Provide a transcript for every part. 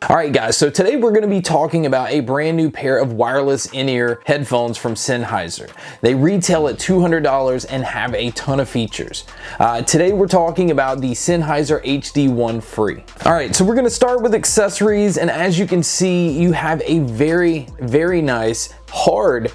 All right guys, so today we're going to be talking about a brand new pair of wireless in-ear headphones from Sennheiser. They retail at $200 and have a ton of features. Today we're talking about the Sennheiser HD1 Free. All right, so we're going to start with accessories, and as you can see, you have a very nice hard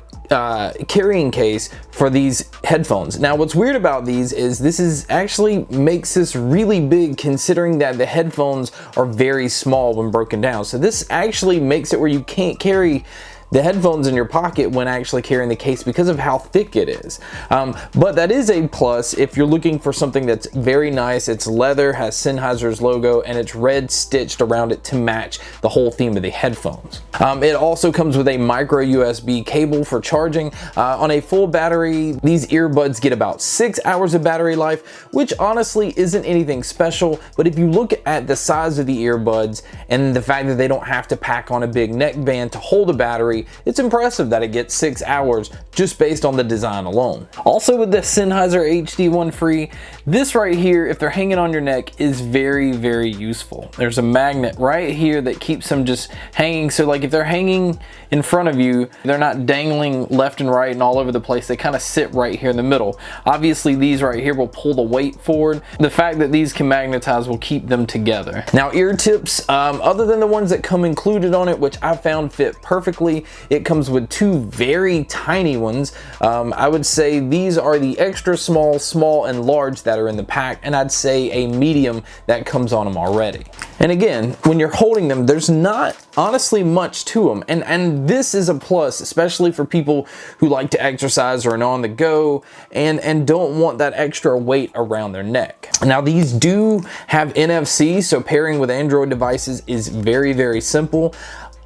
carrying case for these headphones. Now what's weird about these is this is actually makes this really big considering that the headphones are very small when broken down. So this actually makes it where you can't carry the headphones in your pocket when actually carrying the case because of how thick it is. But that is a plus if you're looking for something that's very nice. It's leather, has Sennheiser's logo, and it's red stitched around it to match the whole theme of the headphones. It also comes with a micro USB cable for charging. On a full battery, these earbuds get about 6 hours of battery life, which honestly isn't anything special, but if you look at the size of the earbuds and the fact that they don't have to pack on a big neck band to hold a battery, it's impressive that it gets 6 hours just based on the design alone. Also with the Sennheiser HD1 Free, this right here, if they're hanging on your neck, is very useful. There's a magnet right here that keeps them just hanging, so like if they're hanging in front of you, they're not dangling left and right and all over the place. They kind of sit right here in the middle. Obviously these right here will pull the weight forward. The fact that these can magnetize will keep them together. Now ear tips, other than the ones that come included on it, which I found fit perfectly, it comes with two very tiny ones. I would say these are the extra small, small, and large that are in the pack, and I'd say a medium that comes on them already. And again, when you're holding them, there's not honestly much to them, and this is a plus, especially for people who like to exercise or are on the go and don't want that extra weight around their neck. Now these do have NFC, so pairing with Android devices is very simple.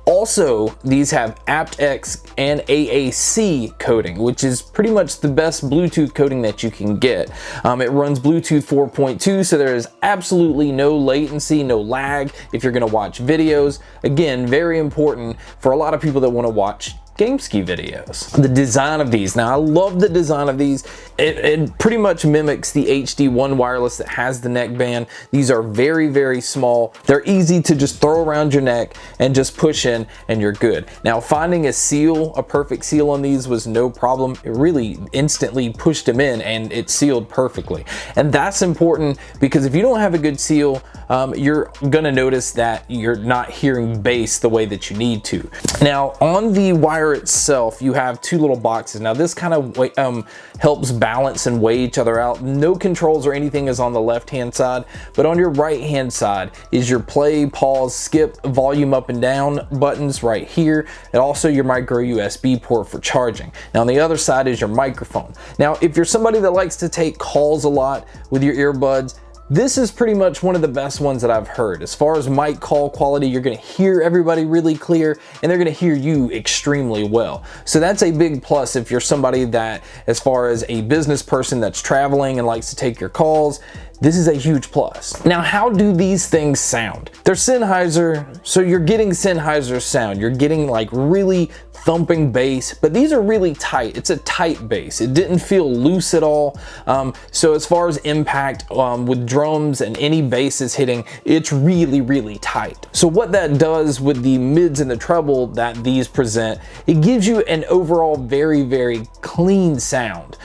Also, these have aptX and AAC coding, which is pretty much the best Bluetooth coding that you can get. It runs Bluetooth 4.2, so there is absolutely no latency, no lag if you're gonna watch videos. Again, very important for a lot of people that wanna watch Gamesky videos. The design of these, now I love the design of these. It pretty much mimics the HD1 wireless that has the neck band. These are very small. They're easy to just throw around your neck and just push in and you're good. Now finding a perfect seal on these was no problem. It really instantly pushed them in and it sealed perfectly. And that's important because if you don't have a good seal, you're gonna notice that you're not hearing bass the way that you need to. Now on the wire itself, you have two little boxes. Now this kind of helps balance and weigh each other out. No controls or anything is on the left hand side, but on your right hand side is your play, pause, skip, volume up and down buttons right here, and also your micro USB port for charging. Now on the other side is your microphone. Now if you're somebody that likes to take calls a lot with your earbuds, this is pretty much one of the best ones that I've heard. As far as mic call quality, you're gonna hear everybody really clear and they're gonna hear you extremely well. So that's a big plus if you're somebody that, as far as a business person that's traveling and likes to take your calls, this is a huge plus. Now, how do these things sound? They're Sennheiser, so you're getting Sennheiser sound. You're getting like really thumping bass, but these are really tight. It's a tight bass. It didn't feel loose at all. So as far as impact with drums and any basses hitting, it's really tight. So what that does with the mids and the treble that these present, it gives you an overall very clean sound.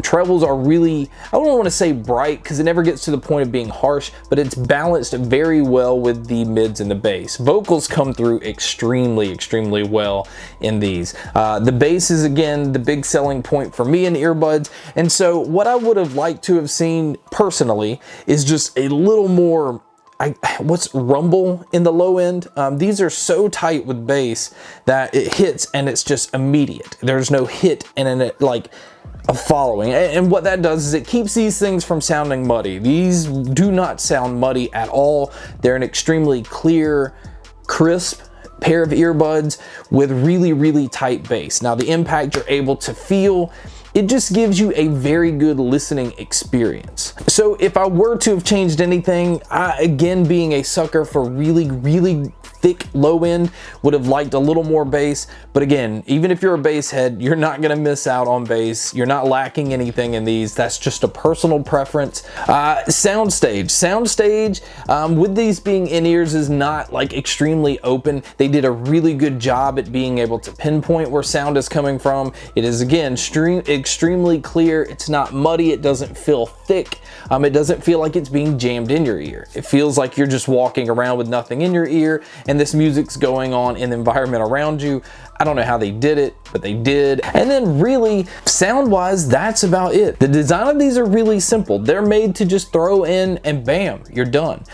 Trebles are really, I don't want to say bright because it never gets to the point of being harsh, but it's balanced very well with the mids and the bass. Vocals come through extremely well in these. The bass is again the big selling point for me in earbuds, and so what I would have liked to have seen personally is just a little more what's rumble in the low end. These are so tight with bass that it hits and it's just immediate. There's no hit and then it like a following, and what that does is it keeps these things from sounding muddy. These do not sound muddy at all. They're an extremely clear, crisp pair of earbuds with really tight bass. Now the impact you're able to feel, it just gives you a very good listening experience. So if I were to have changed anything, again being a sucker for really thick low end, would have liked a little more bass. But again, even if you're a bass head, you're not gonna miss out on bass. You're not lacking anything in these. That's just a personal preference. Soundstage, with these being in-ears, is not like extremely open. They did a really good job at being able to pinpoint where sound is coming from. It is, again, extremely clear. It's not muddy. It doesn't feel thick. It doesn't feel like it's being jammed in your ear. It feels like you're just walking around with nothing in your ear and this music's going on in the environment around you. I don't know how they did it, but they did. And then really, sound-wise, that's about it. The design of these are really simple. They're made to just throw in and bam, you're done.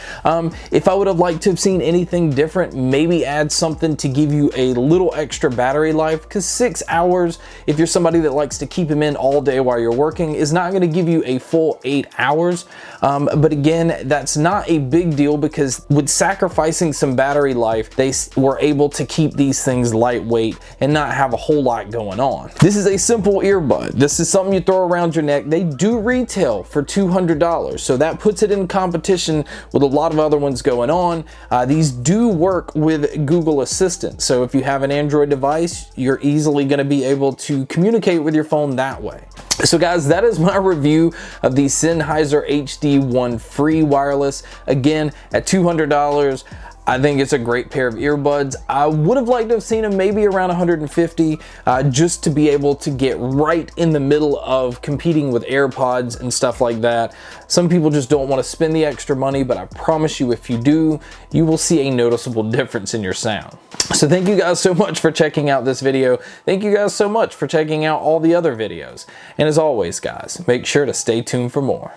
If I would have liked to have seen anything different, maybe add something to give you a little extra battery life, because 6 hours, if you're somebody that likes to keep them in all day while you're working, is not gonna give you a full 8 hours. But again, that's not a big deal, because with sacrificing some battery life, they were able to keep these things lightweight and not have a whole lot going on. This is a simple earbud. This is something you throw around your neck. They do retail for $200, so that puts it in competition with a lot of other ones going on. These do work with Google Assistant, so if you have an Android device, you're easily going to be able to communicate with your phone that way. So guys, that is my review of the Sennheiser HD1 free wireless. Again, at $200. I think it's a great pair of earbuds. I would have liked to have seen them maybe around 150, just to be able to get right in the middle of competing with AirPods and stuff like that. Some people just don't want to spend the extra money, but I promise you, if you do, you will see a noticeable difference in your sound. So thank you guys so much for checking out this video. Thank you guys so much for checking out all the other videos. And as always, guys, make sure to stay tuned for more.